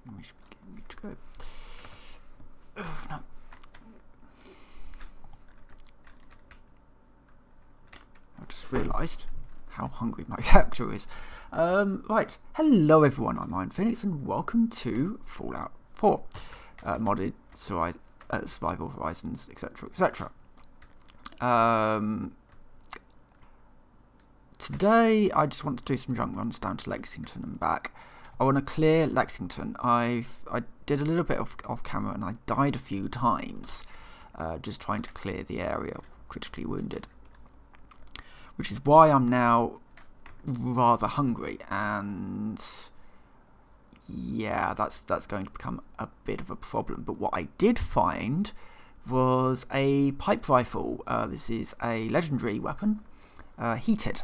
We should be getting good to go. Oh, no. I just realised how hungry my character is. Right. Hello everyone, I'm Iron Phoenix and welcome to Fallout 4. Modded Survival Horizons, etc, etc. Today I just want to do some junk runs down to Lexington and back. I want to clear Lexington. I did a little bit off camera and I died a few times just trying to clear the area, critically wounded. Which is why I'm now rather hungry, and yeah, that's going to become a bit of a problem. But what I did find was a pipe rifle. This is a legendary weapon, heated.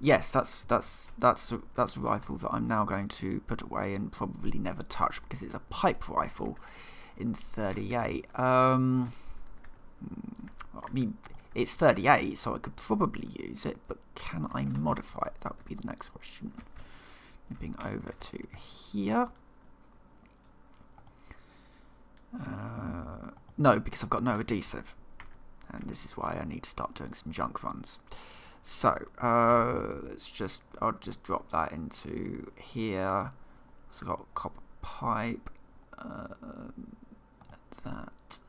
Yes, that's a rifle that I'm now going to put away and probably never touch because it's a pipe rifle in 38. I mean, it's 38, so I could probably use it, but can I modify it? That would be the next question. Nipping over to here. No, because I've got no adhesive, and this is why I need to start doing some junk runs. So I'll just drop that into here. So I've got a copper pipe, that.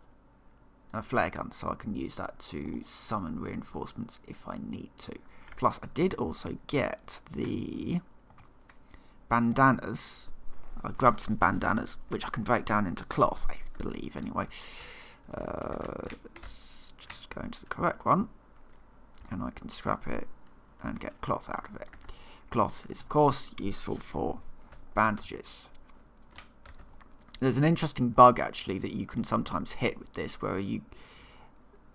A flare gun, so I can use that to summon reinforcements if I need to. Plus, I did also get the bandanas. I grabbed some bandanas, which I can break down into cloth, I believe, anyway. Let's just go into the correct one, and I can scrap it and get cloth out of it. Cloth is, of course, useful for bandages. There's an interesting bug, actually, that you can sometimes hit with this, where I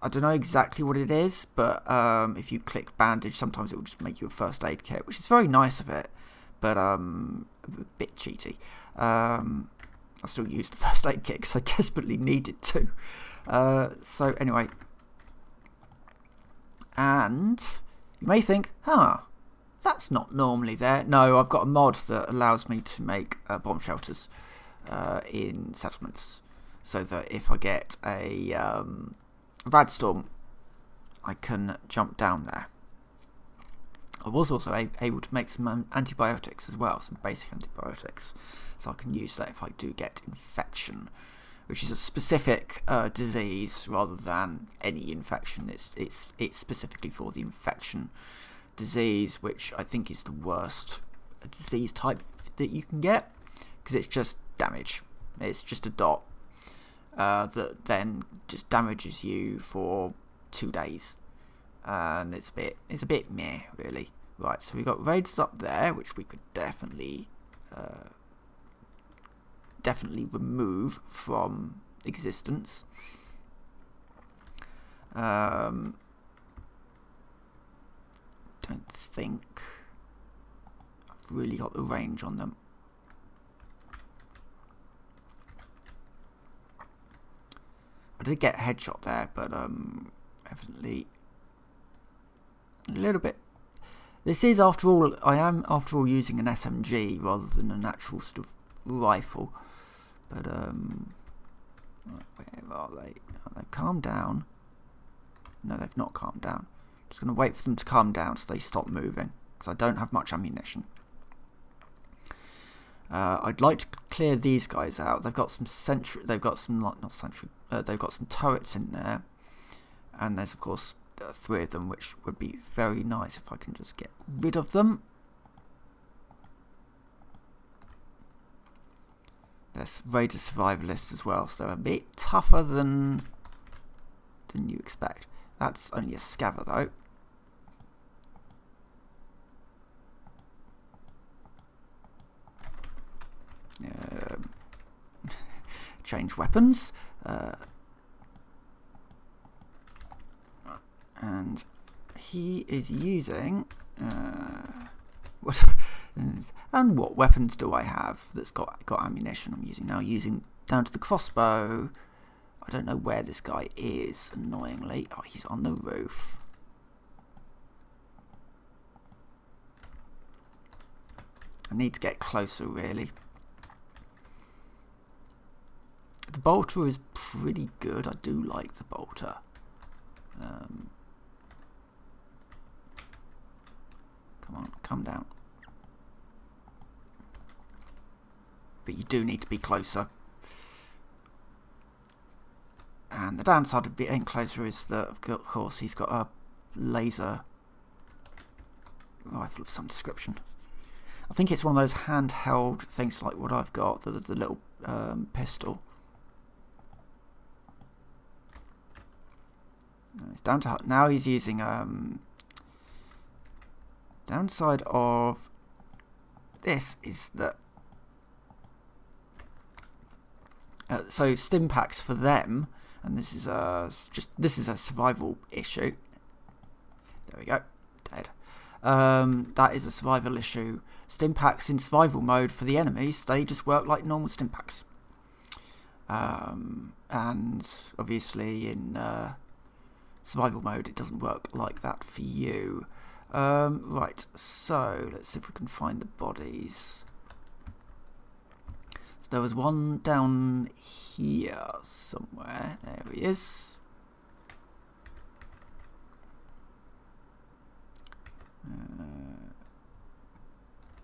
don't know exactly what it is, but if you click bandage, sometimes it will just make you a first aid kit, which is very nice of it, but a bit cheaty. I still use the first aid kit because I desperately needed to. So anyway, and you may think, that's not normally there. No, I've got a mod that allows me to make bomb shelters in settlements, so that if I get a radstorm, I can jump down there. I was also able to make some antibiotics as well, some basic antibiotics, so I can use that if I do get infection, which is a specific disease rather than any infection. It's specifically for the infection disease, which I think is the worst disease type that you can get, because it's just damage. It's just a dot that then just damages you for 2 days, and it's a bit meh, really. Right, so we've got raiders up there, which we could definitely remove from existence. Don't think I've really got the range on them. I did get a headshot there, but evidently a little bit. This is, after all, I am after all using an SMG rather than an actual sort of rifle. But where are they? Oh, they've calmed down. No, they've not calmed down. Just going to wait for them to calm down so they stop moving, because I don't have much ammunition. I'd like to clear these guys out. They've got some sentry. They've got some not sentry. They've got some turrets in there, and there's of course 3 of them, which would be very nice if I can just get rid of them. There's raider survivalists as well, so a bit tougher than you expect. That's only a scaver though. Change weapons, and he is using what? And what weapons do I have that's got ammunition? I'm using down to the crossbow. I don't know where this guy is, annoyingly. Oh, he's on the roof. I need to get closer, really. The bolter is pretty good. I do like the bolter. Come on, come down. But you do need to be closer. And the downside of being closer is that, of course, he's got a laser rifle of some description. I think it's one of those handheld things like what I've got, the little pistol. It's down to now. He's using downside of this is that so stim packs for them, and this is a survival issue. There we go, dead. That is a survival issue. Stim packs in survival mode for the enemies, they just work like normal stim packs. And obviously in survival mode it doesn't work like that for you. Right, so let's see if we can find the bodies. So there was one down here somewhere. There he is.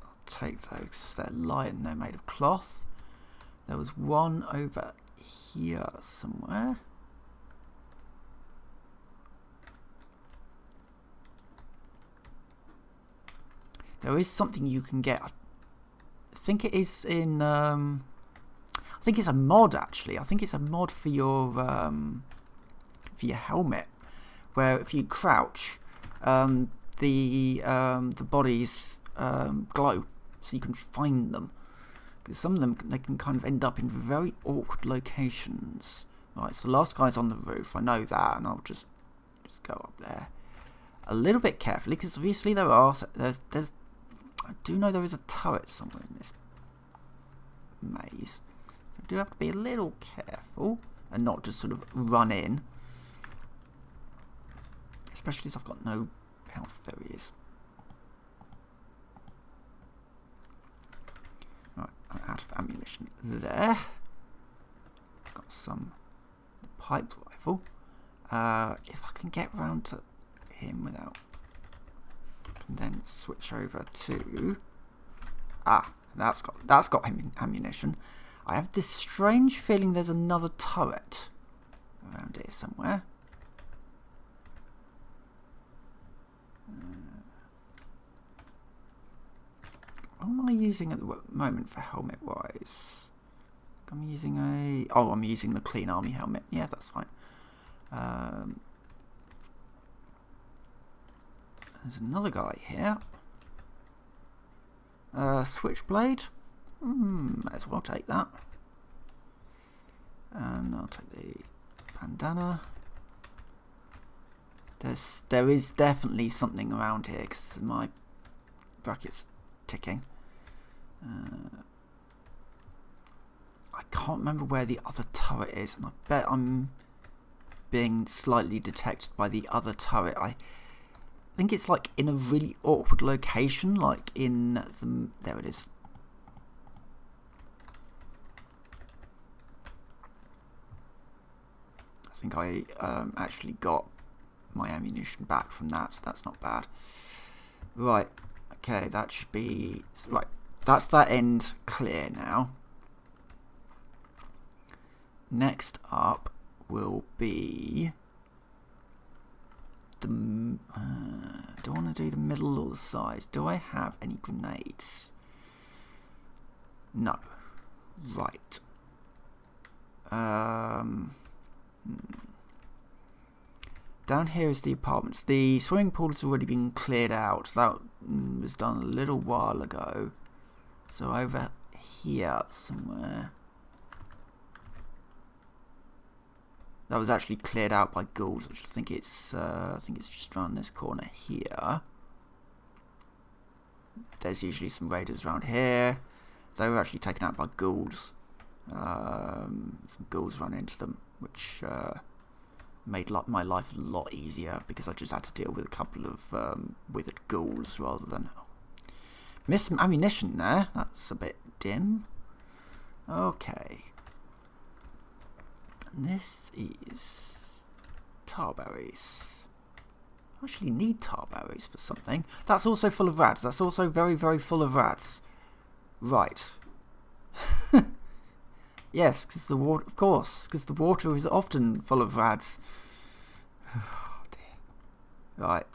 I'll take those. They're lying there made of cloth. There was one over here somewhere. There is something you can get. I think it is in. I think it's a mod actually. I think it's a mod for your helmet, where if you crouch, the bodies glow, so you can find them. Because some of them they can kind of end up in very awkward locations. Right, so the last guy's on the roof. I know that, and I'll just go up there a little bit carefully, because obviously there's. I do know there is a turret somewhere in this maze. I do have to be a little careful and not just sort of run in. Especially as I've got no health. There he is. Right, I'm out of ammunition there. Got some pipe rifle. If I can get round to him without... And then switch over to that's got ammunition. I have this strange feeling there's another turret around here somewhere. What am I using at the moment for helmet wise? I'm using I'm using the Clean Army helmet. Yeah, that's fine. There's another guy here. Switchblade. Might as well take that. And I'll take the bandana. There is definitely something around here because my bracket's ticking. I can't remember where the other turret is, and I bet I'm being slightly detected by the other turret. I think it's like in a really awkward location, like in the... There it is. I think I actually got my ammunition back from that, so that's not bad. Right, okay, that should be... Right, that's that end clear now. Next up will be... do I want to do the middle or the sides? Do I have any grenades? No. Right. Down here is the apartments. The swimming pool has already been cleared out. That was done a little while ago. So over here somewhere. That was actually cleared out by ghouls, which I think it's just around this corner here. There's usually some raiders around here. They were actually taken out by ghouls. Some ghouls ran into them, which made my life a lot easier because I just had to deal with a couple of withered ghouls rather than Missed some ammunition there. That's a bit dim. Okay. And this is tarberries. I actually need tarberries for something. That's also full of rats. That's also very, very full of rats. Right. Yes, because the water, of course, because the water is often full of rats. Oh dear. Right.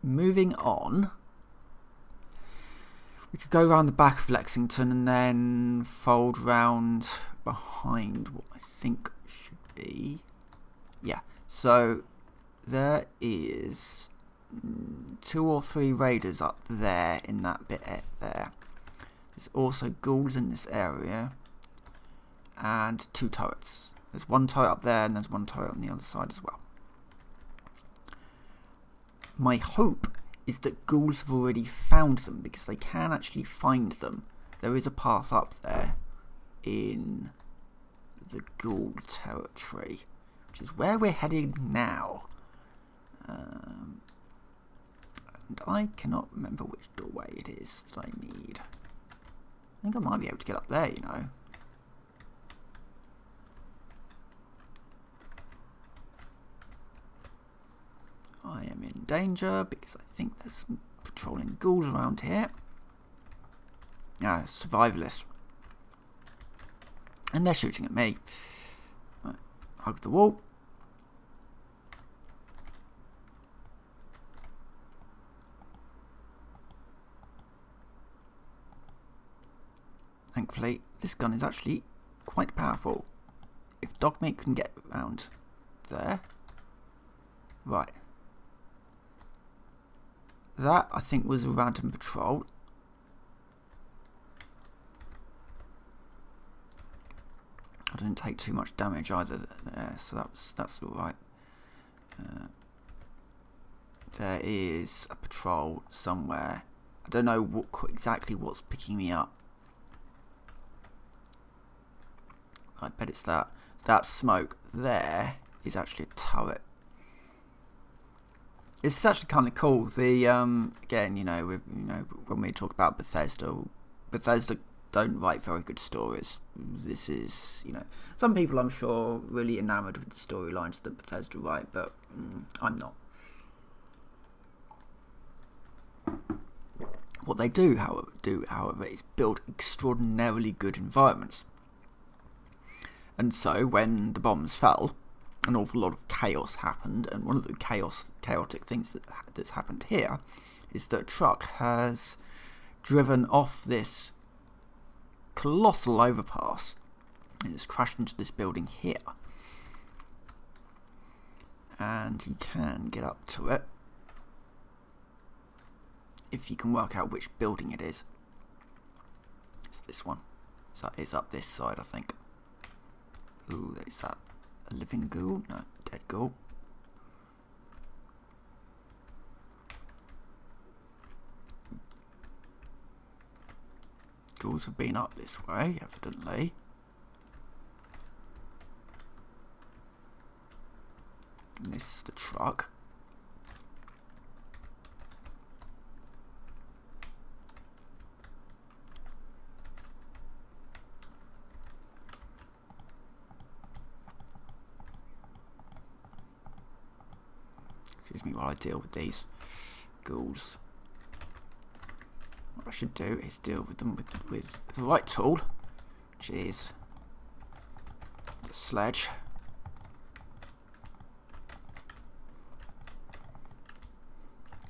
Moving on. We could go around the back of Lexington and then fold round behind what I think should be. Yeah. So there is 2 or 3 raiders up there in that bit there. There's also ghouls in this area. And 2 turrets. There's 1 turret up there and there's 1 turret on the other side as well. My hope is that ghouls have already found them, because they can actually find them. There is a path up there in the ghoul territory, which is where we're heading now. And I cannot remember which doorway it is that I need. I think I might be able to get up there, you know. I am in danger because I think there's some patrolling ghouls around here. Ah, survivalists. And they're shooting at me. Right, hug the wall. Thankfully, this gun is actually quite powerful. If Dogmeat can get around there. Right. That, I think, was a random patrol. I didn't take too much damage either there, so that's alright. There is a patrol somewhere. I don't know exactly what's picking me up. I bet it's that. That smoke there is actually a turret. It's actually kind of cool. The again, you know, when we talk about Bethesda don't write very good stories. This is, you know, some people I'm sure really enamoured with the storylines that Bethesda write, but I'm not. What they do, however, is build extraordinarily good environments. And so, when the bombs fell, an awful lot of chaos happened, and one of the chaotic things that's happened here is that a truck has driven off this colossal overpass and it's crashed into this building here. And you can get up to it if you can work out which building it is. It's this one. So it's up this side, I think. Ooh, is that a living ghoul? No, dead ghoul. Ghouls have been up this way, evidently. And this is the truck. Excuse me while I deal with these ghouls. What I should do is deal with them with the right tool, which is the sledge.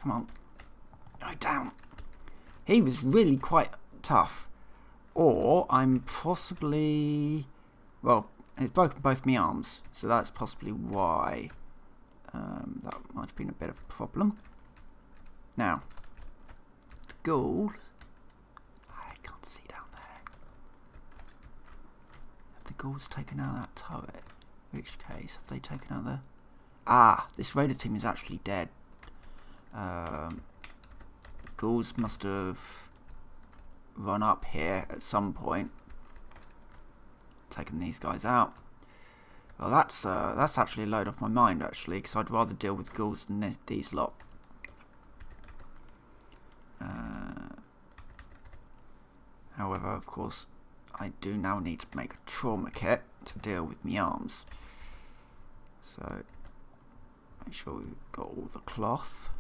Come on. Go down. He was really quite tough. Or I'm possibly... Well, it's broken both my arms, so that's possibly why that might have been a bit of a problem. Now, the ghoul... I can't see down there. Have the ghouls taken out that turret? In which case, have they taken out the... Ah, this raider team is actually dead. Ghouls must have run up here at some point, taken these guys out. Well, that's actually a load off my mind, actually, because I'd rather deal with ghouls than these lot. However, of course, I do now need to make a trauma kit to deal with my arms. So, make sure we've got all the cloth.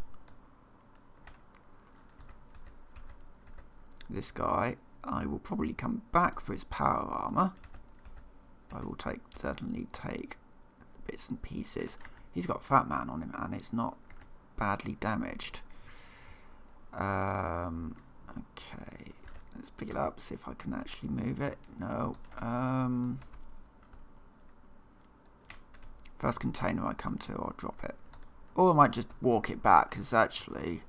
This guy, I will probably come back for his power armor. I will certainly take the bits and pieces. He's got Fat Man on him, and it's not badly damaged. Okay, let's pick it up, see if I can actually move it. No. First container I come to, I'll drop it. Or I might just walk it back, because actually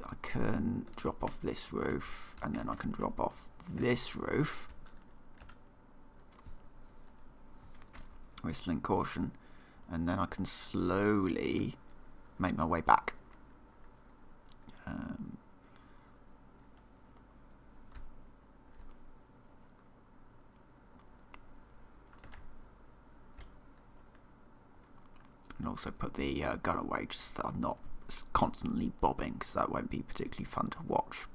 I can drop off this roof, and then I can drop off this roof. Whistling caution, and then I can slowly make my way back. And also put the gun away, just so I'm not constantly bobbing, because that won't be particularly fun to watch.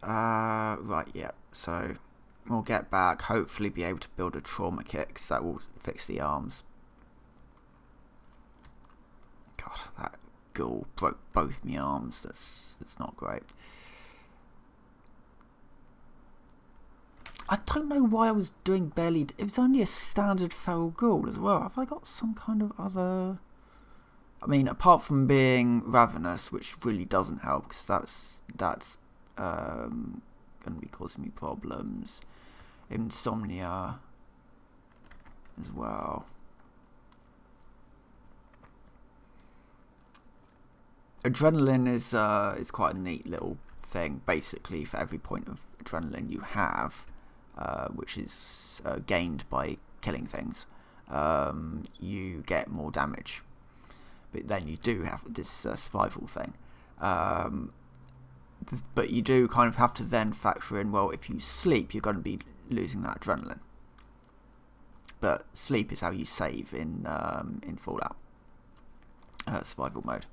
Right, yeah, so we'll get back, hopefully be able to build a trauma kit, because that will fix the arms. God, that ghoul broke both my arms. That's not great. I don't know why I was doing barely. It was only a standard feral ghoul as well. Have I got some kind of other? I mean, apart from being ravenous, which really doesn't help, because that's going to be causing me problems. Insomnia as well. Adrenaline is quite a neat little thing. Basically, for every point of adrenaline you have, which is gained by killing things, you get more damage. But then you do have this survival thing. But you do kind of have to then factor in, well, if you sleep, you're going to be losing that adrenaline. But sleep is how you save in Fallout survival mode.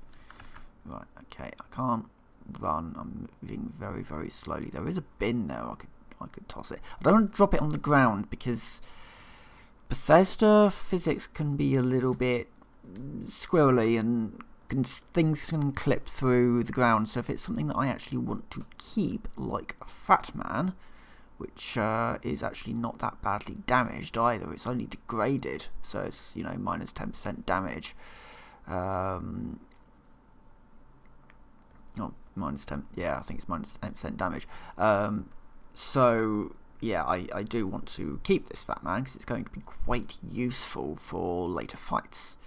Right, okay, I can't run. I'm moving very, very slowly. There is a bin there. I could toss it. I don't want to drop it on the ground because Bethesda physics can be a little bit squirrely and things can clip through the ground. So if it's something that I actually want to keep, like a Fat Man, which is actually not that badly damaged either. It's only degraded, so it's, you know, minus 10% damage. Oh, minus 10. Yeah, I think it's minus 10% damage. So yeah, I do want to keep this Fat Man because it's going to be quite useful for later fights.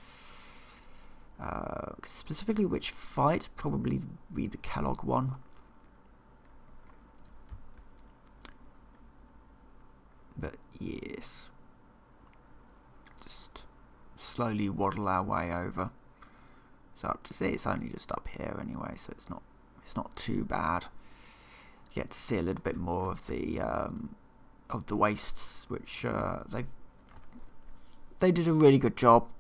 Specifically, which fight? Probably be the Kellogg one. But yes, just slowly waddle our way over. So up to see, it's only just up here anyway, so it's not too bad. You get to see a little bit more of the wastes, which they did a really good job.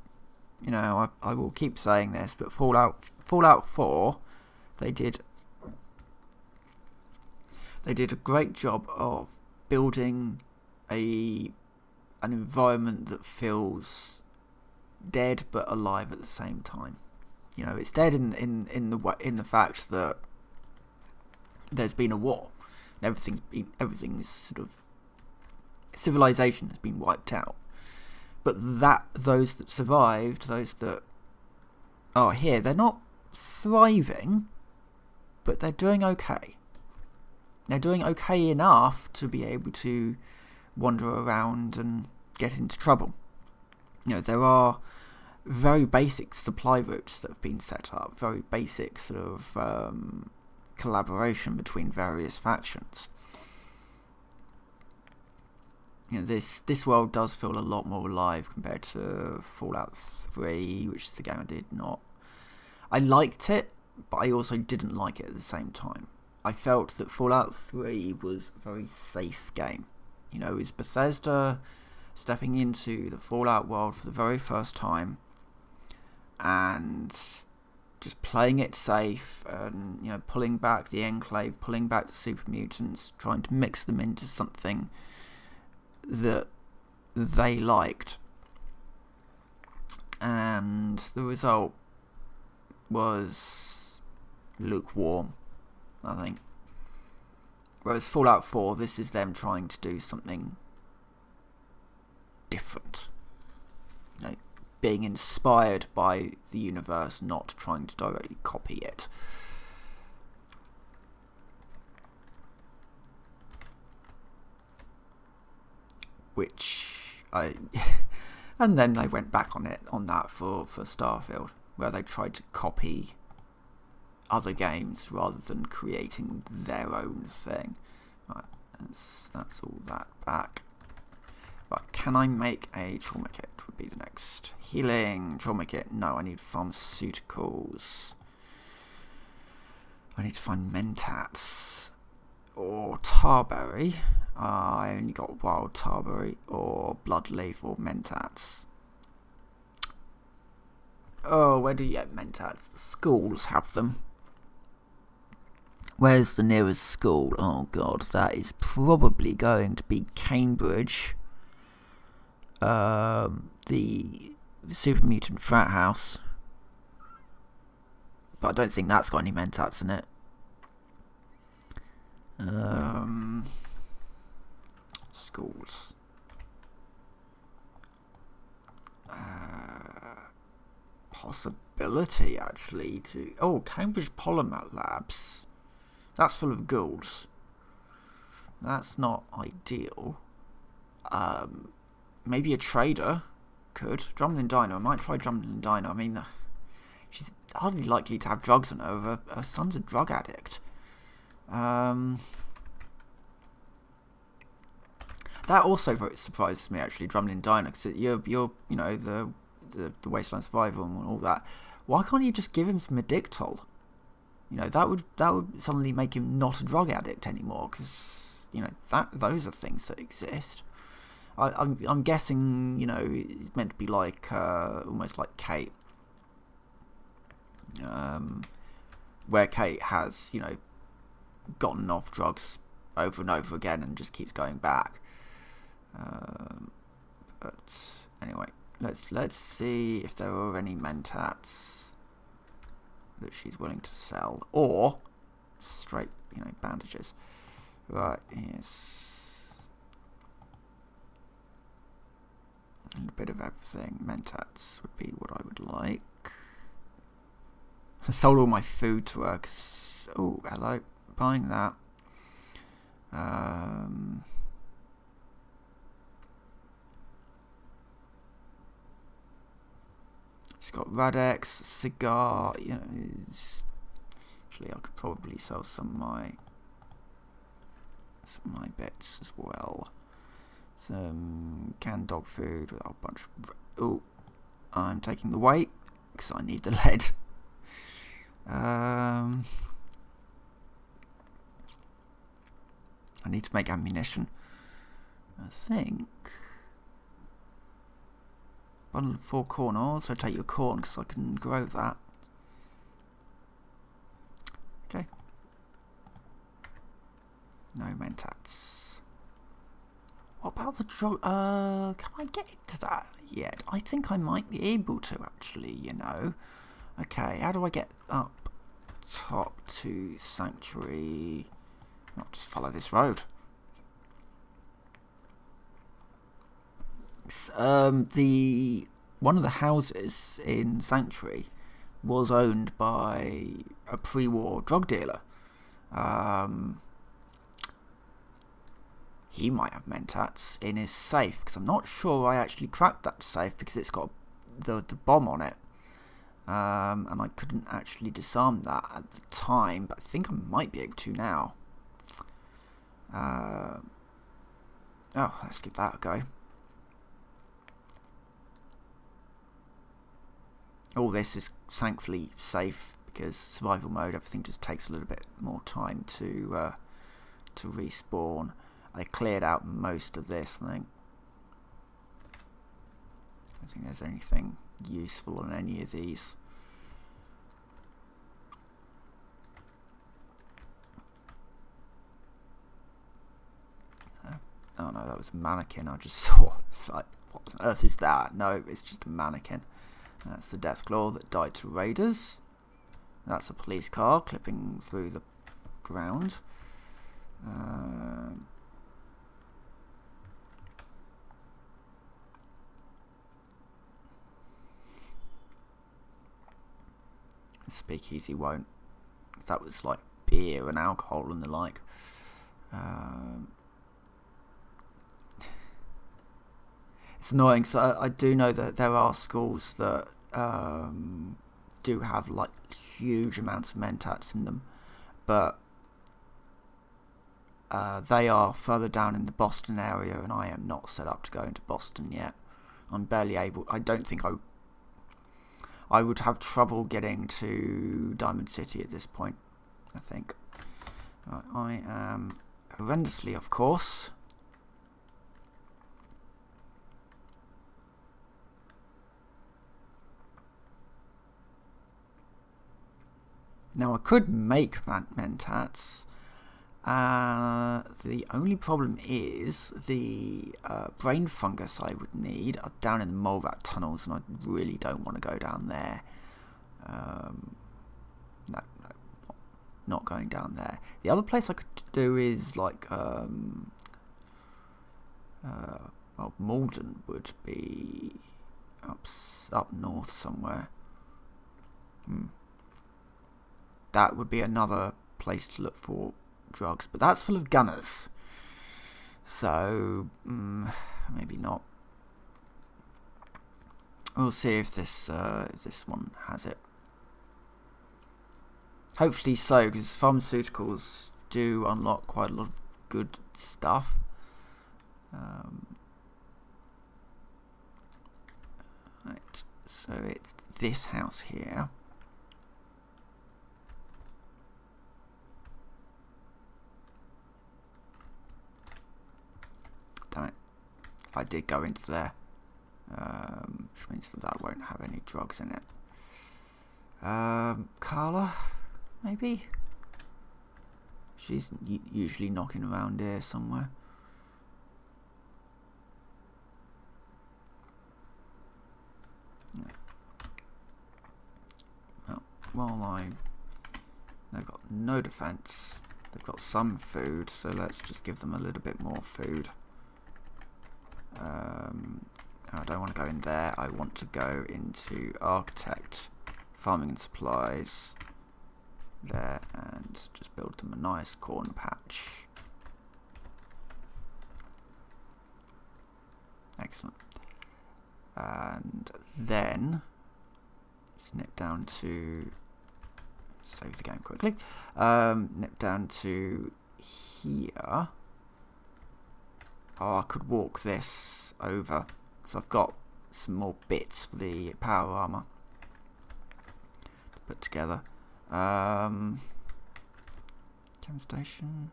You know, I will keep saying this, but Fallout 4, they did a great job of building an environment that feels dead but alive at the same time. You know, it's dead in the fact that there's been a war, and everything's sort of, civilization has been wiped out. But those that survived, those that are here, they're not thriving, but they're doing okay. They're doing okay enough to be able to wander around and get into trouble. You know, there are very basic supply routes that have been set up, very basic sort of collaboration between various factions. You know, this world does feel a lot more alive compared to Fallout 3, which is the game I did not. I liked it, but I also didn't like it at the same time. I felt that Fallout 3 was a very safe game. You know, it was Bethesda stepping into the Fallout world for the very first time and just playing it safe and, you know, pulling back the Enclave, pulling back the super mutants, trying to mix them into something that they liked. And the result was lukewarm, I think. Whereas Fallout 4, this is them trying to do something different. You know, being inspired by the universe, not trying to directly copy it. Which I... and then they went back on that for Starfield, where they tried to copy other games rather than creating their own thing. Right, that's all that back. Right, can I make a trauma kit? Would be the next. Healing, trauma kit. No, I need pharmaceuticals. I need to find mentats or tarberry. I only got wild tarberry or bloodleaf or mentats. Oh, where do you get mentats? Schools have them. Where's the nearest school? Oh god, that is probably going to be Cambridge. The super mutant frat house. But I don't think that's got any mentats in it. Schools. Possibility actually to... Oh, Cambridge Polymer Labs. That's full of ghouls. That's not ideal. Maybe a trader could. Drumlin Diner. I might try Drumlin Diner. I mean, she's hardly likely to have drugs on her. Her son's a drug addict. That also surprises me actually, Drumlin Diner, because you're you know the Wasteland Survival and all that. Why can't you just give him some Addictol? You know, that would suddenly make him not a drug addict anymore, because you know those are things that exist. I'm guessing, you know, it's meant to be like almost like Kate, where Kate has, you know, gotten off drugs over and over again and just keeps going back. But anyway, let's see if there are any mentats that she's willing to sell, or straight, you know, bandages. Right, yes. A bit of everything. Mentats would be what I would like. I sold all my food to her. Oh, hello. Buying that. She's got Radex, cigar. You know, actually, I could probably sell some of my bits as well. Some canned dog food with a whole bunch of... Oh, I'm taking the weight because I need the lead. I need to make ammunition. I think. Bundle of 4 corn. I'll also take your corn because I can grow that. Okay. No mentats. What about the drug? Can I get into that yet? I think I might be able to, actually, you know. Okay, how do I get up top to Sanctuary? I'll just follow this road. One of the houses in Sanctuary was owned by a pre-war drug dealer. He might have mentats in his safe, because I'm not sure I actually cracked that safe because it's got the bomb on it. And I couldn't actually disarm that at the time, but I think I might be able to now. Oh, let's give that a go. All this is thankfully safe, because survival mode, everything just takes a little bit more time to respawn. I cleared out most of this, I think. I don't think there's anything useful on any of these. that was a mannequin I just saw. It's like, what on earth is that? No, it's just a mannequin. That's the Deathclaw that died to raiders. That's a police car clipping through the ground. Speakeasy won't. That was like beer and alcohol and the like. It's annoying. So I do know that there are schools that do have like huge amounts of mentats in them, but they are further down in the Boston area, and I am not set up to go into Boston yet. I'm barely able. I don't think I would have trouble getting to Diamond City at this point, I think. I am horrendously, of course. Now I could make mentats. The only problem is the brain fungus I would need are down in the mole rat tunnels, and I really don't want to go down there. No, not going down there. The other place I could do is like, well, Malden would be up north somewhere. That would be another place to look for drugs, but that's full of gunners, so maybe not. We'll see if this one has it. Hopefully so, because pharmaceuticals do unlock quite a lot of good stuff. Right, so it's this house here. Damn it. I did go into there. Which means that won't have any drugs in it. Carla, maybe? She's usually knocking around here somewhere. Well, they've got no defense. They've got some food, so let's just give them a little bit more food. I don't want to go in there. I want to go into Architect, Farming and Supplies there, and just build them a nice corn patch. Excellent. And then snip down to, save the game quickly, nip down to here. Oh, I could walk this over, because I've got some more bits for the power armor to put together. Chem station.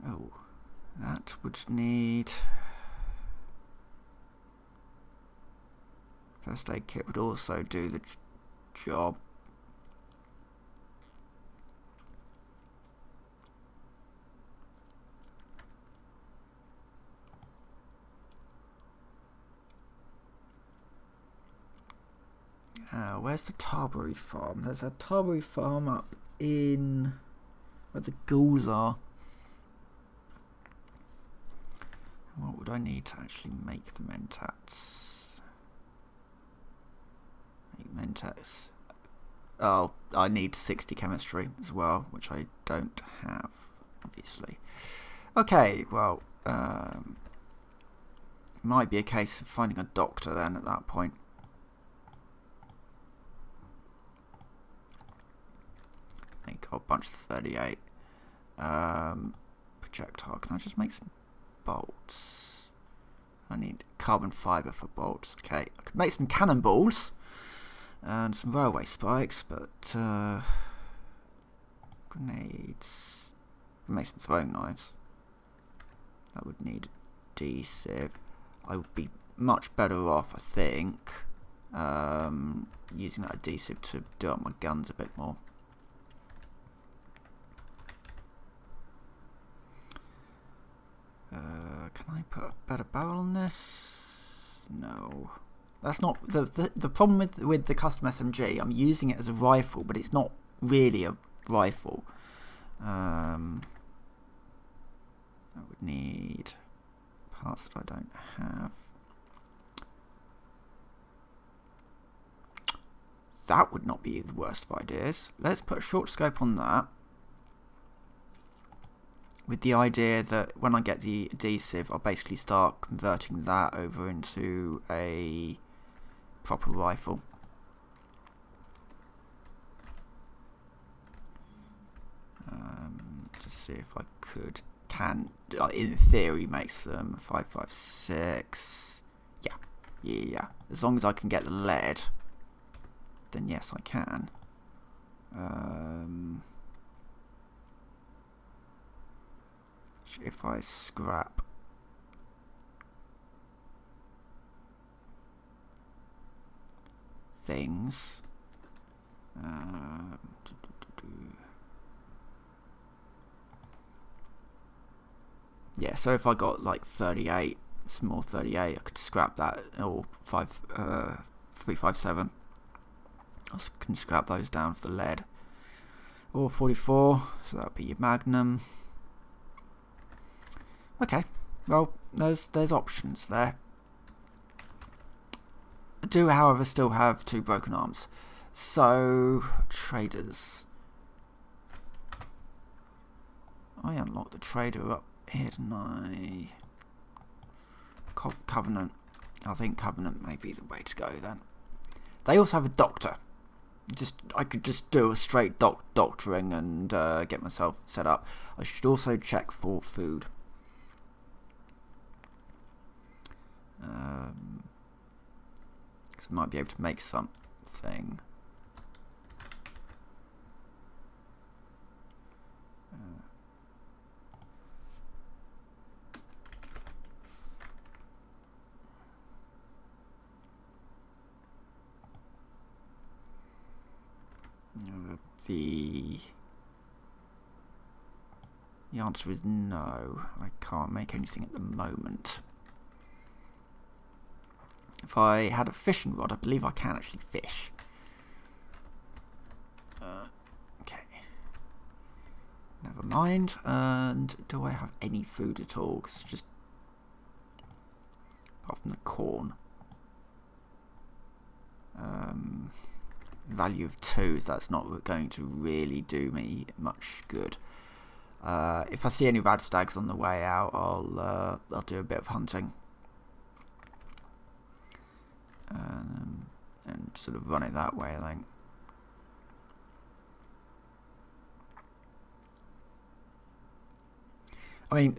Oh, that would need... First aid kit would also do the job. Where's the Tarbury farm? There's a Tarbury farm up in where the ghouls are. What would I need to actually make the mentats? Make mentats. Oh, I need 60 chemistry as well, which I don't have, obviously. Okay, well, might be a case of finding a doctor then at that point. Make a bunch of 38. Projectile. Can I just make some bolts? I need carbon fibre for bolts. Okay, I could make some cannonballs and some railway spikes, but grenades. I can make some throwing knives. That would need adhesive. I would be much better off, I think, using that adhesive to do up my guns a bit more. Can I put a better barrel on this? No. That's not... The problem with the custom SMG, I'm using it as a rifle, but it's not really a rifle. I would need parts that I don't have. That would not be the worst of ideas. Let's put a short scope on that, with the idea that when I get the adhesive, I'll basically start converting that over into a proper rifle. To see if I can in theory make some 5.56. Yeah. As long as I can get the lead, then yes, I can. If I scrap things, yeah, so if I got like 38, small 38, I could scrap that, or 357. I can scrap those down for the lead. Or 44, so that would be your magnum. Okay, well, there's options there. I do, however, still have 2 broken arms. So, traders. I unlocked the trader up here, didn't I? Covenant. I think Covenant may be the way to go then. They also have a doctor. I could just do a straight doctoring and get myself set up. I should also check for food. Because I might be able to make something. The answer is no. I can't make anything at the moment. If I had a fishing rod, I believe I can actually fish. Okay. Never mind. And do I have any food at all? Because just apart from the corn. Value of 2, that's not going to really do me much good. If I see any rad stags on the way out, I'll do a bit of hunting and sort of run it that way, I think. I mean,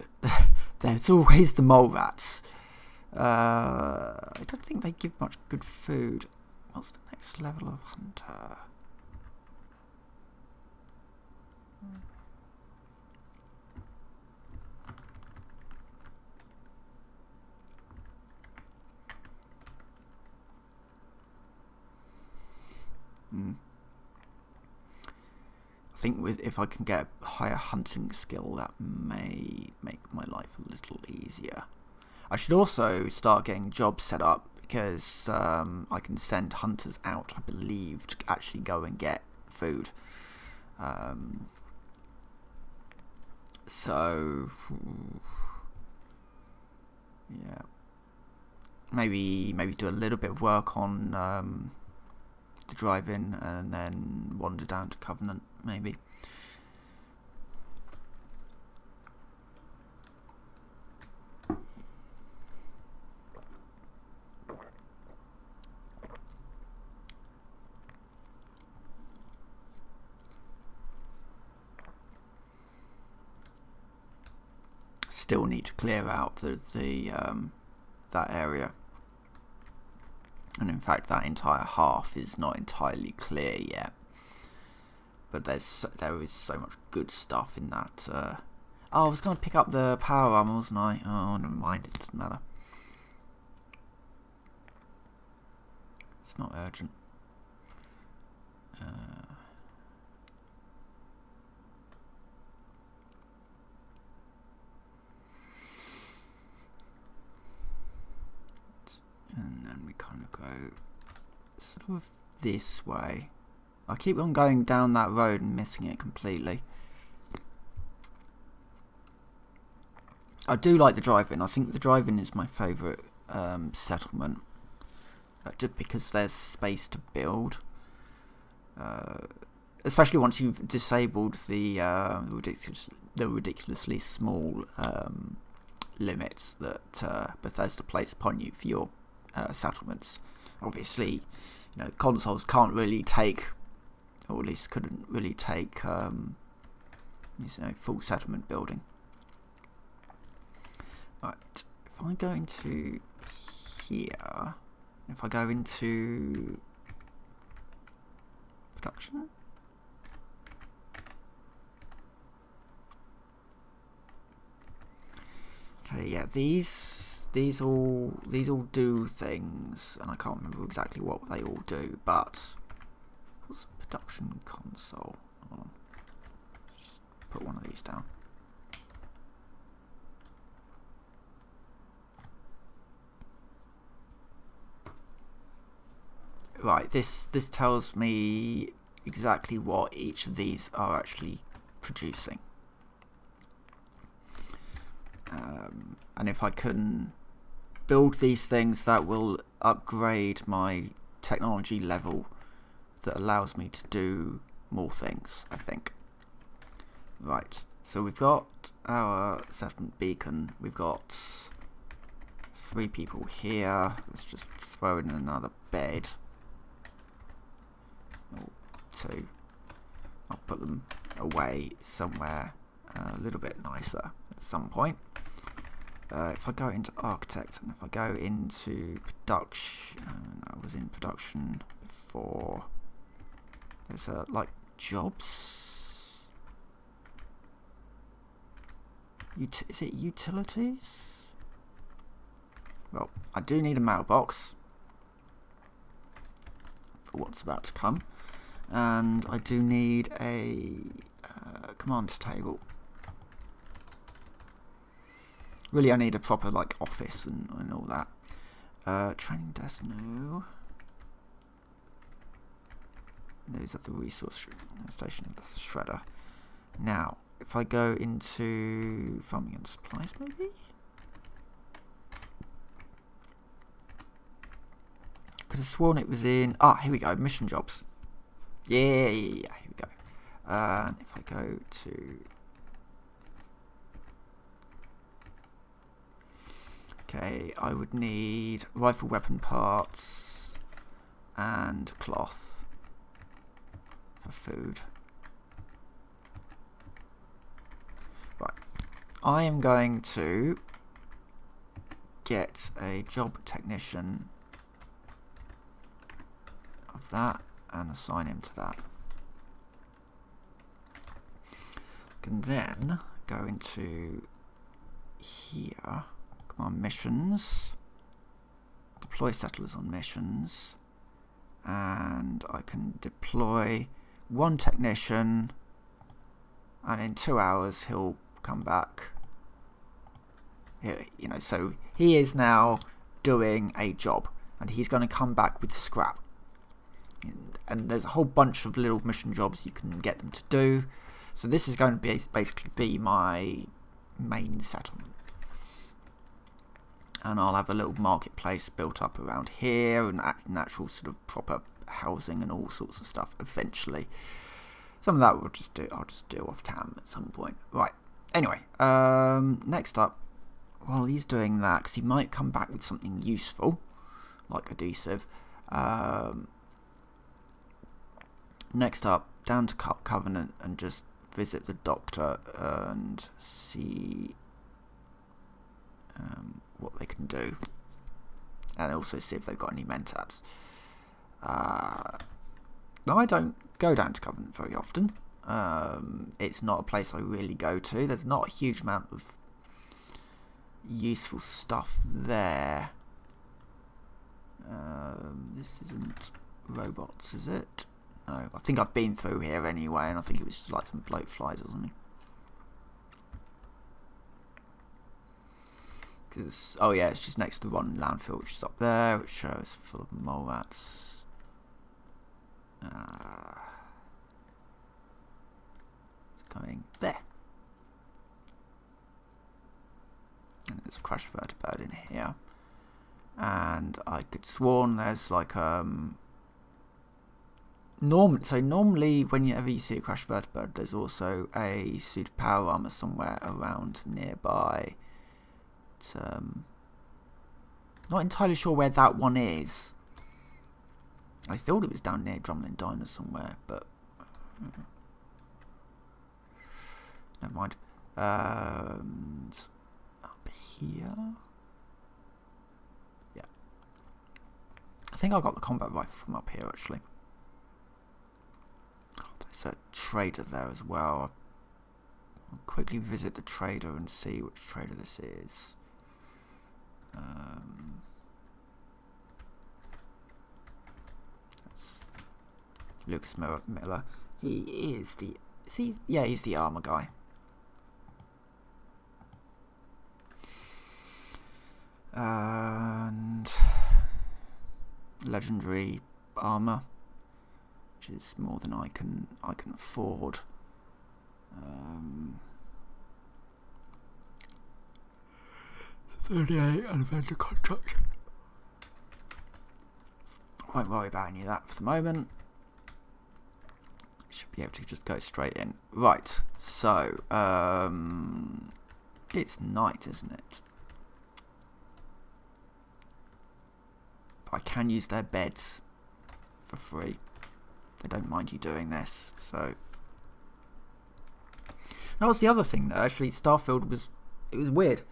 there's always the mole rats. I don't think they give much good food. What's the next level of hunter? I think if I can get a higher hunting skill, that may make my life a little easier. I should also start getting jobs set up, because I can send hunters out, I believe, to actually go and get food. So, yeah, maybe do a little bit of work on the drive-in, and then wander down to Covenant, maybe. Still need to clear out that area, and in fact that entire half is not entirely clear yet. But there is so much good stuff in that. Oh, I was going to pick up the power armor, wasn't I? Oh, never mind. It doesn't matter. It's not urgent. go sort of this way. I keep on going down that road and missing it completely. I do like the drive-in. I think the drive-in is my favourite settlement, just because there's space to build, especially once you've disabled the ridiculously small limits that Bethesda place upon you for your settlements. Obviously, consoles can't really take, or at least couldn't really take, full settlement building. Right, if I go into here, if I go into production, okay, yeah, these all do things, and I can't remember exactly what they all do, but what's a production console? Hold on. Just put one of these down. Right, this tells me exactly what each of these are actually producing. And if I can build these things, that will upgrade my technology level that allows me to do more things, I think. Right, so we've got our settlement beacon, we've got 3 people here. Let's just throw in another bed. 2. I'll put them away somewhere a little bit nicer at some point. If I go into architect and if I go into production, I was in production before. There's like jobs. Is it utilities? Well, I do need a mailbox for what's about to come, and I do need a command table. Really, I need a proper office and all that. Training desk, no. Those are the resource station of the shredder. Now, if I go into farming and supplies, maybe. Could have sworn it was in. Here we go. Mission jobs. Yeah. Here we go. And if I go to. Okay, I would need rifle weapon parts and cloth for food. Right, I am going to get a job technician of that and assign him to that. I can then go into here. On missions, deploy settlers on missions, and I can deploy 1 technician, and in 2 hours he'll come back. So he is now doing a job, and he's going to come back with scrap. And there's a whole bunch of little mission jobs you can get them to do. So this is going to basically be my main settlement. And I'll have a little marketplace built up around here, and actual sort of proper housing and all sorts of stuff eventually. Some of that I'll just do off cam at some point. Right. Anyway, next up, while he's doing that, because he might come back with something useful, like adhesive. Next up, down to Covenant and just visit the doctor and see what they can do, and also see if they've got any mentats. Now, I don't go down to Covenant very often. It's not a place I really go to. There's not a huge amount of useful stuff there. This isn't robots, is it? No, I think I've been through here anyway, and I think it was just like some bloat flies or something. Because, oh yeah, it's just next to the rotten landfill, which is up there, which shows full of mole rats. It's going there. And there's a crash vertibird in here. And I could sworn there's like normally whenever you see a crash vertibird, there's also a suit of power armor somewhere around nearby. It's, not entirely sure where that one is. I thought it was down near Drumlin Diner somewhere, but never mind. And up here, yeah. I think I got the combat rifle from up here actually. There's a trader there as well. I'll quickly visit the trader and see which trader this is. That's Lucas Miller. He is the... Yeah, he's the armor guy. And legendary armor, which is more than I can afford. 38 and vendor contract. Won't worry about any of that for the moment. Should be able to just go straight in. Right, so it's night, isn't it? But I can use their beds for free. They don't mind you doing this, so. That was the other thing though, actually. Starfield was weird.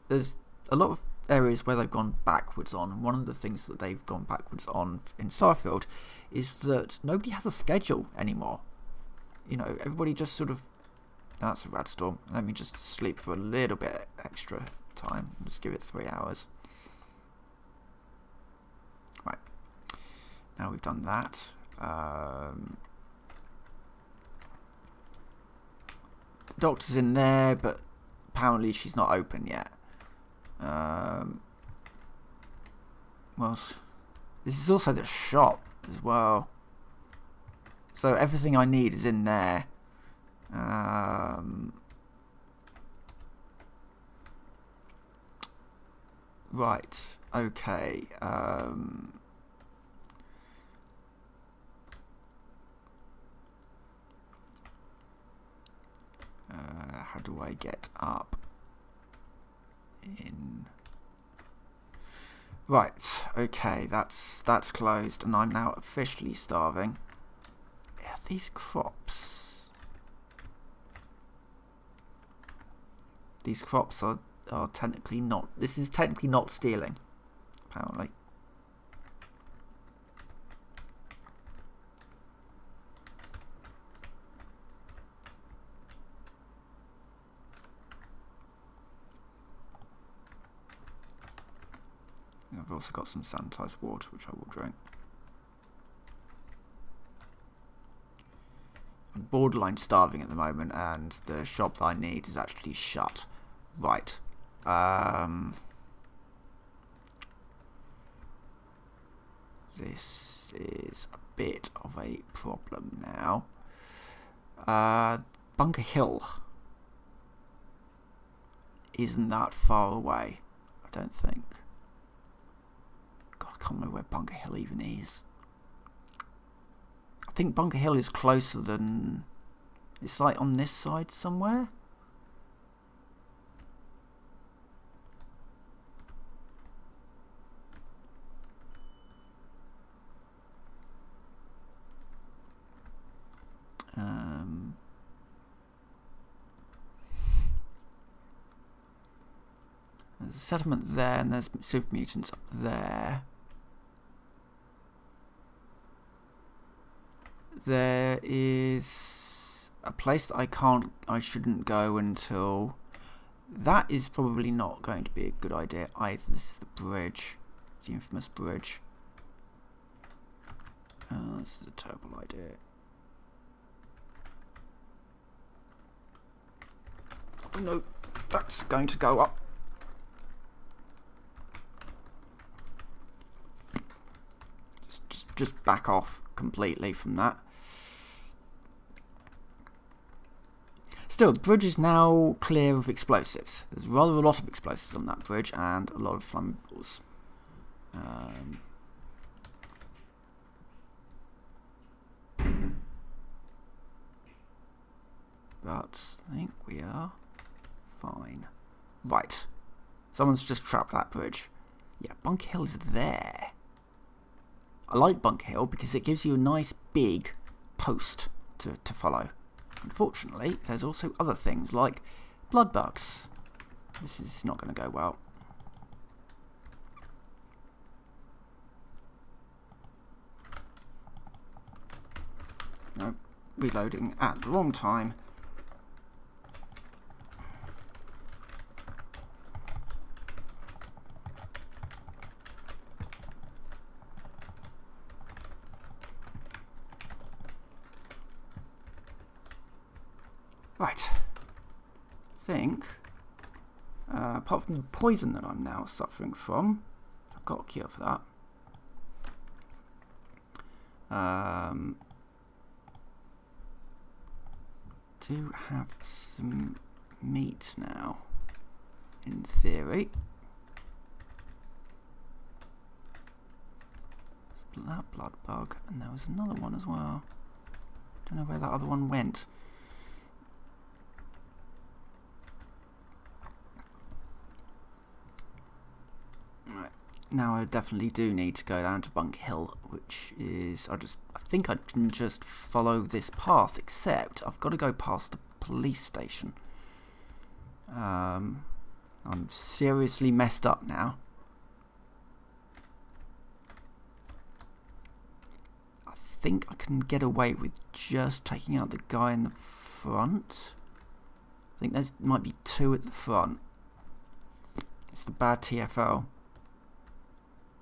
There's a lot of areas where they've gone backwards on, and one of the things that they've gone backwards on in Starfield is that nobody has a schedule anymore. You know, everybody just sort of, that's a rad storm, let me just sleep for a little bit extra time, just give it 3 hours. Right, now we've done that. The doctor's in there, but apparently she's not open yet. Well, this is also the shop as well, so everything I need is in there. Right, okay. How do I get up in? Right, okay, that's closed, and I'm now officially starving. Yeah, these crops. These crops are technically not. This is technically not stealing, apparently. I've also got some sanitized water, which I will drink. I'm borderline starving at the moment, and the shop that I need is actually shut. Right. This is a bit of a problem now. Bunker Hill isn't that far away, I don't think. God, I can't remember where Bunker Hill even is. I think Bunker Hill is closer than... It's like on this side somewhere. There's a settlement there, and there's super mutants up there. There is a place that I shouldn't go until. That is probably not going to be a good idea either. This is the bridge, the infamous bridge. Oh, this is a terrible idea. Oh no, that's going to go up. just back off completely from that. Still, the bridge is now clear of explosives. There's rather a lot of explosives on that bridge and a lot of flammables. But I think we are fine. Right. Someone's just trapped that bridge. Yeah, Bunker Hill is there. I like Bunker Hill because it gives you a nice big post to follow. Unfortunately, there's also other things like blood bugs. This is not going to go well. No, reloading at the wrong time. Right, I think, apart from the poison that I'm now suffering from, I've got a cure for that. Do have some meat now, in theory. There's that blood bug, and there was another one as well. Don't know where that other one went. Now I definitely do need to go down to Bunker Hill, which is, I think I can just follow this path, except I've got to go past the police station. I'm seriously messed up now. I think I can get away with just taking out the guy in the front. I think there might be two at the front. It's the bad TFL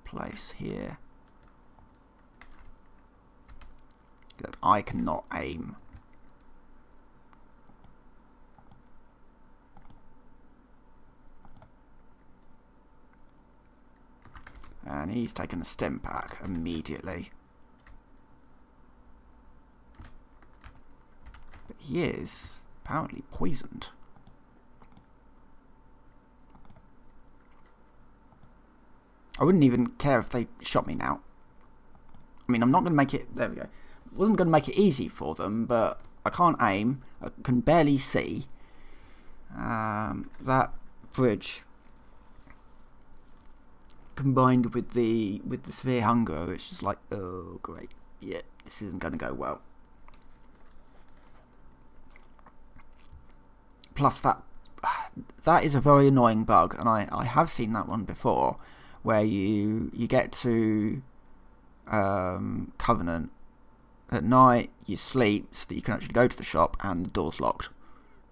place here that I cannot aim. And he's taken a stim pack immediately. But he is apparently poisoned. I wouldn't even care if they shot me now. I mean, I'm not going to make it... There we go. I wasn't going to make it easy for them, but I can't aim. I can barely see. That bridge, combined with the severe hunger, it's just like, oh, great. Yeah, this isn't going to go well. Plus, that is a very annoying bug, and I have seen that one before, where you get to Covenant at night, you sleep so that you can actually go to the shop and the door's locked,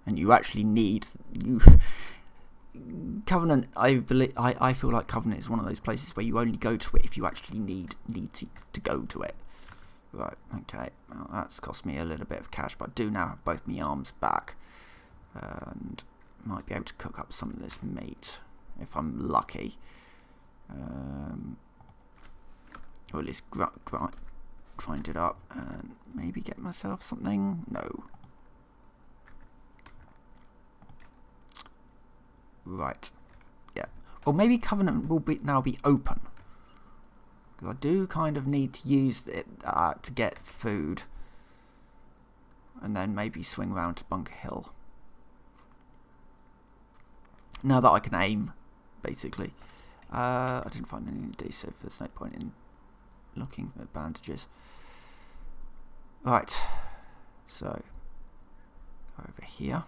and you actually need Covenant. I feel like Covenant is one of those places where you only go to it if you actually need to go to it. Right, okay, well, that's cost me a little bit of cash, but I do now have both my arms back and might be able to cook up some of this meat if I'm lucky. Or at least grind it up and maybe get myself something. No. Right. Yeah. Or maybe Covenant will now be open. Because I do kind of need to use it to get food. And then maybe swing round to Bunker Hill. Now that I can aim, basically. I didn't find any adhesive, there's no point in looking at bandages. Right, so go over here.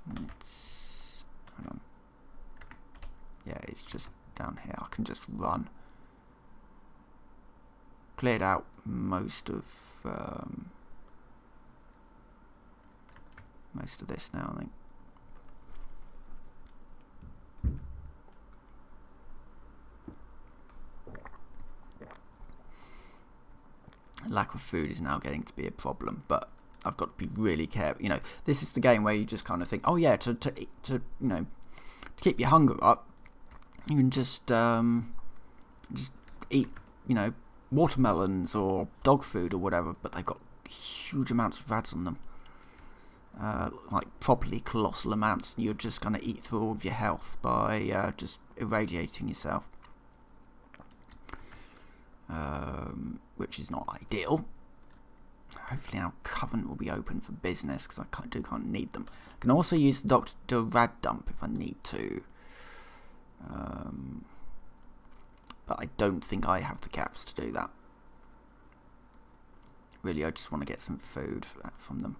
Hang on. Yeah, it's just down here. I can just run. Cleared out most of this now, I think. Lack of food is now getting to be a problem, but I've got to be really careful. You know, this is the game where you just kind of think, oh yeah, to you know, to keep your hunger up, you can just just eat, watermelons or dog food or whatever, but they've got huge amounts of rads on them. Like properly colossal amounts. You're just going to eat through all of your health by just irradiating yourself. Which is not ideal. Hopefully our Covenant will be open for business, because I can't need them. I can also use the Doctor to do a rad dump if I need to. But I don't think I have the caps to do that. Really, I just want to get some food from them.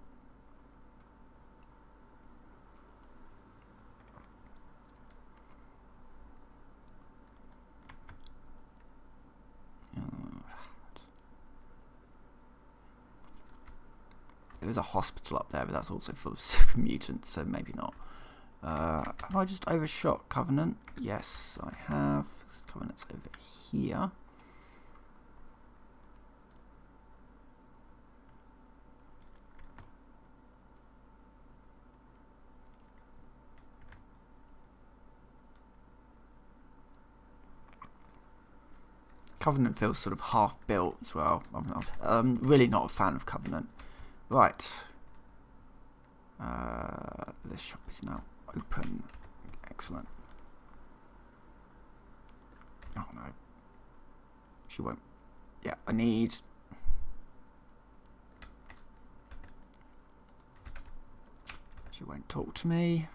There is a hospital up there, but that's also full of super mutants, so maybe not. Have I just overshot Covenant? Yes, I have. Covenant's over here. Covenant feels sort of half built as well. I'm really not a fan of Covenant. Right. This shop is now open. Excellent. Oh no. She won't. Yeah, I need... She won't talk to me.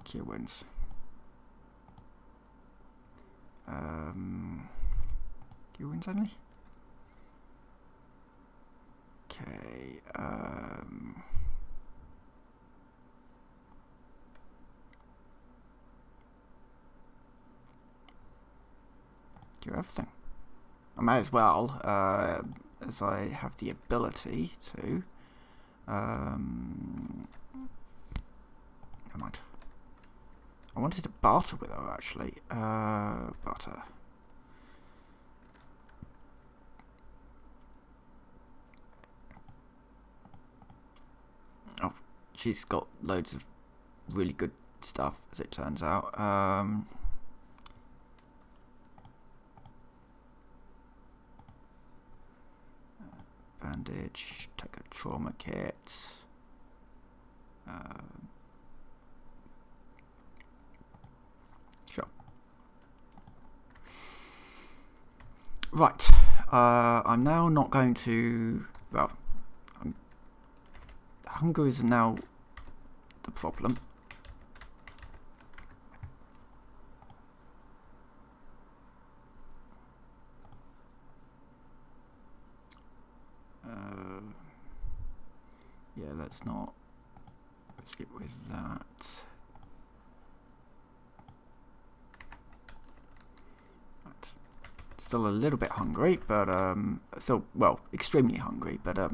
Cure wounds. Cure wounds only? Okay, cure everything. I may as well, as I have the ability to. Never mind. I wanted to barter with her, actually. Barter. Oh, she's got loads of really good stuff, as it turns out. Bandage, take a trauma kit. Sure. Right. I'm now not going to... Well, hunger is now the problem. Yeah, let's skip with that. Right. Still a little bit hungry, but still, well, extremely hungry, but yeah.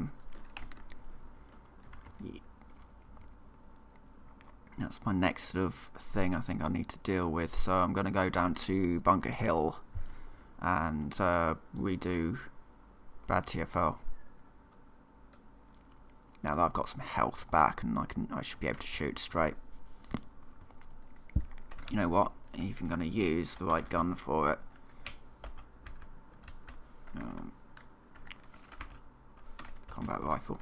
That's my next sort of thing I think I need to deal with. So I'm going to go down to Bunker Hill and redo Bad TFL. Now that I've got some health back, and I should be able to shoot straight. You know what? I'm even going to use the right gun for it. Combat rifle.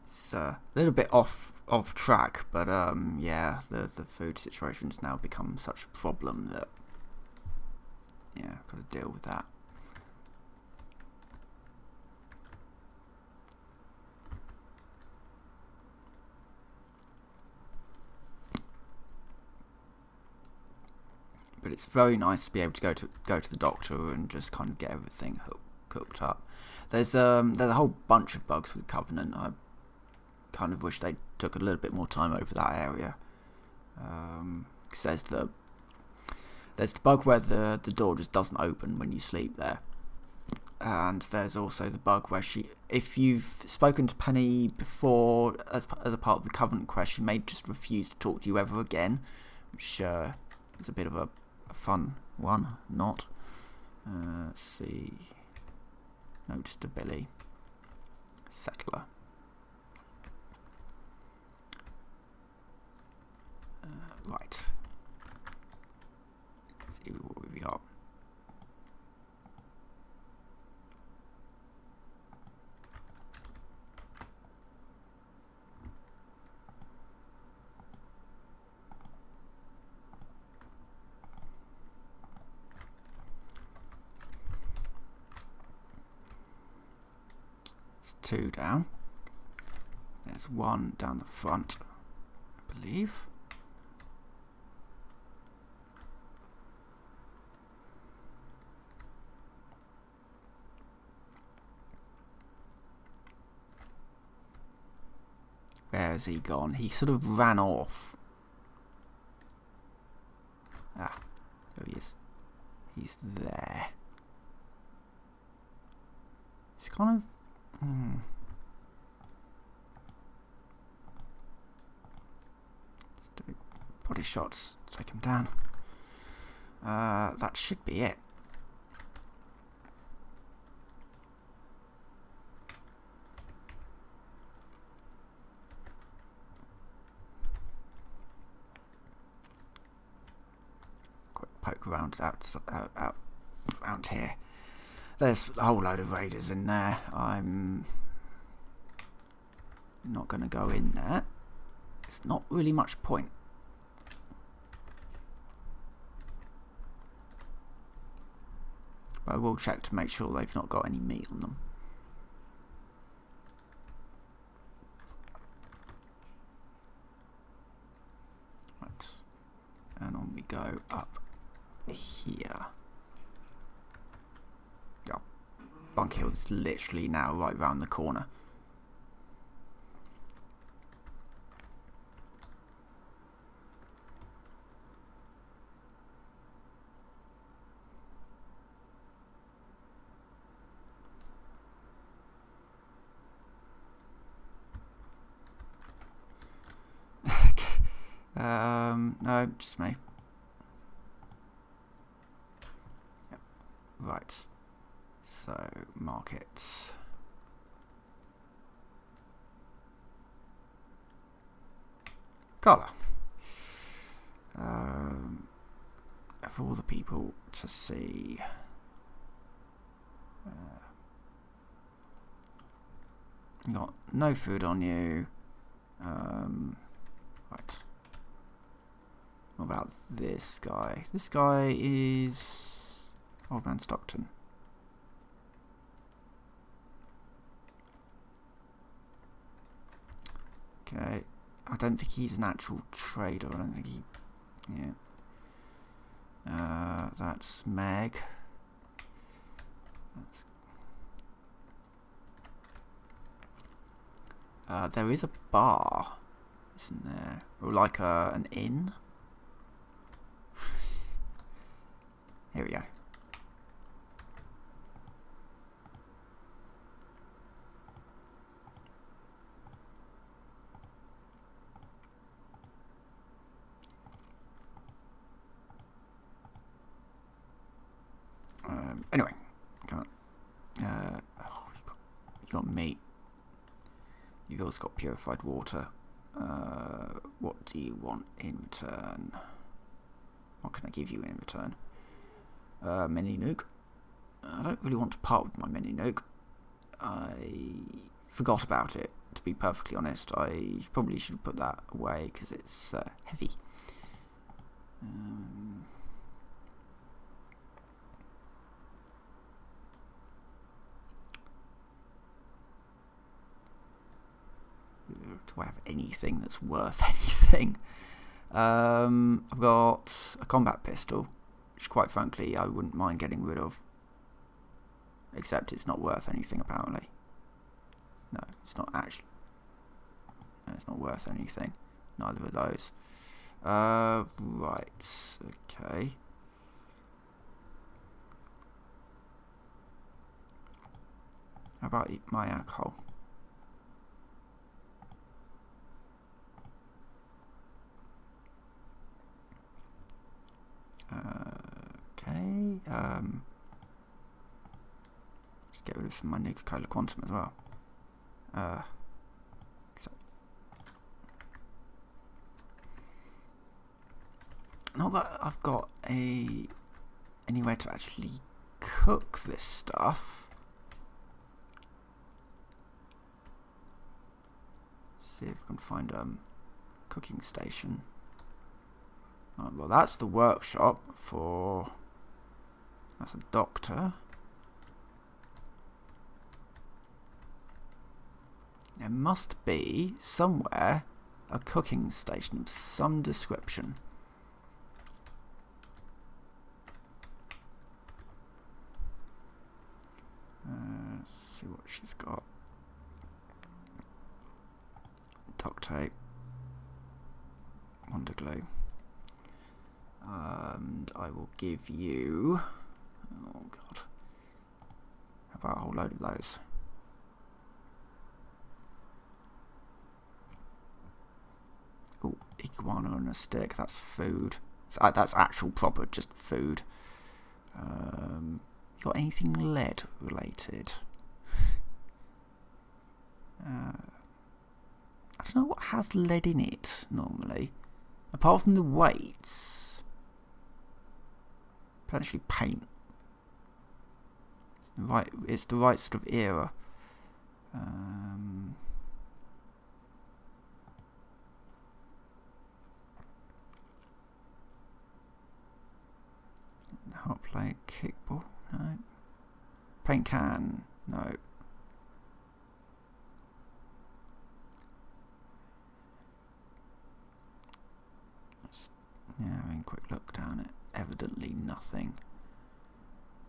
It's a little bit off track, but yeah, the food situation's now become such a problem that yeah, I've got to deal with that. But it's very nice to be able to go to the doctor and just kind of get everything cooked up. There's a whole bunch of bugs with Covenant. I kind of wish they took a little bit more time over that area, because there's the bug where the door just doesn't open when you sleep there, and there's also the bug where if you've spoken to Penny before as a part of the Covenant quest, she may just refuse to talk to you ever again, which is a bit of a fun one, not. Let's see. Note to Billy. Settler. Right. Let's see what we've got. It's 2 down. There's 1 down the front, I believe. Where has he gone? He sort of ran off. Ah, there he is. He's there. He's kind of... Let's do body shots. Take him down. That should be it. Poke around out here. There's a whole load of raiders in there. I'm not going to go in there. It's not really much point. But I will check to make sure they've not got any meat on them. Right. And on we go up here. Yeah, Bunk Hill is literally now right round the corner. No, just me. Yep. Right. So, markets. Colour. For all the people to see. You got no food on you. Right. What about this guy? This guy is Old Man Stockton. Okay. I don't think he's an actual trader. I don't think he... Yeah. That's Meg. There is a bar, isn't there? Or like an inn? Here we go. Anyway, come on. You got meat. You've also got purified water. What do you want in return? What can I give you in return? Mini nuke. I don't really want to part with my mini nuke. I forgot about it, to be perfectly honest. I probably should put that away because it's heavy. Do I have anything that's worth anything? I've got a combat pistol, which quite frankly I wouldn't mind getting rid of. Except it's not worth anything apparently. No, it's not actually. No, it's not worth anything. Neither of those. Right, okay. How about my alcohol? Okay, get rid of some of my Nuka-Cola Quantum as well. So. Not that I've got anywhere to actually cook this stuff. See if I can find a cooking station. Oh, well, that's the workshop for. That's a doctor. There must be somewhere a cooking station of some description. Let's see what she's got. Duct tape, Wonder Glue, and I will give you. Oh God! How about a whole load of those? Oh, iguana on a stick. That's food. That's actual proper just food. Got anything lead related? I don't know what has lead in it normally, apart from the weights. Potentially paint. It's the right sort of era. Hot plate, kickball, no. Paint can, no. Yeah, having a quick look down it. Evidently nothing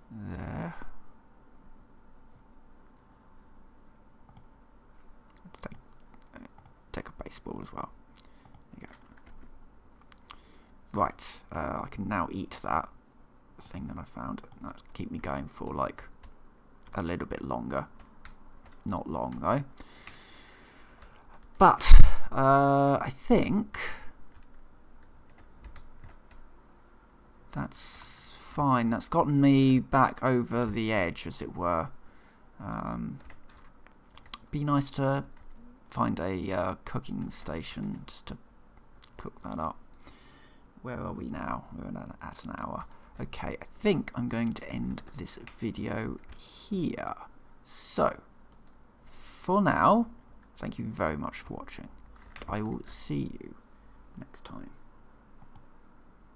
there. Let's take a baseball as well. There you go. Right, I can now eat that thing that I found. That'll keep me going for like a little bit longer. Not long though. But I think that's fine. That's gotten me back over the edge, as it were. Be nice to find a cooking station just to cook that up. Where are we now? We're at an hour. Okay, I think I'm going to end this video here. So, for now, thank you very much for watching. I will see you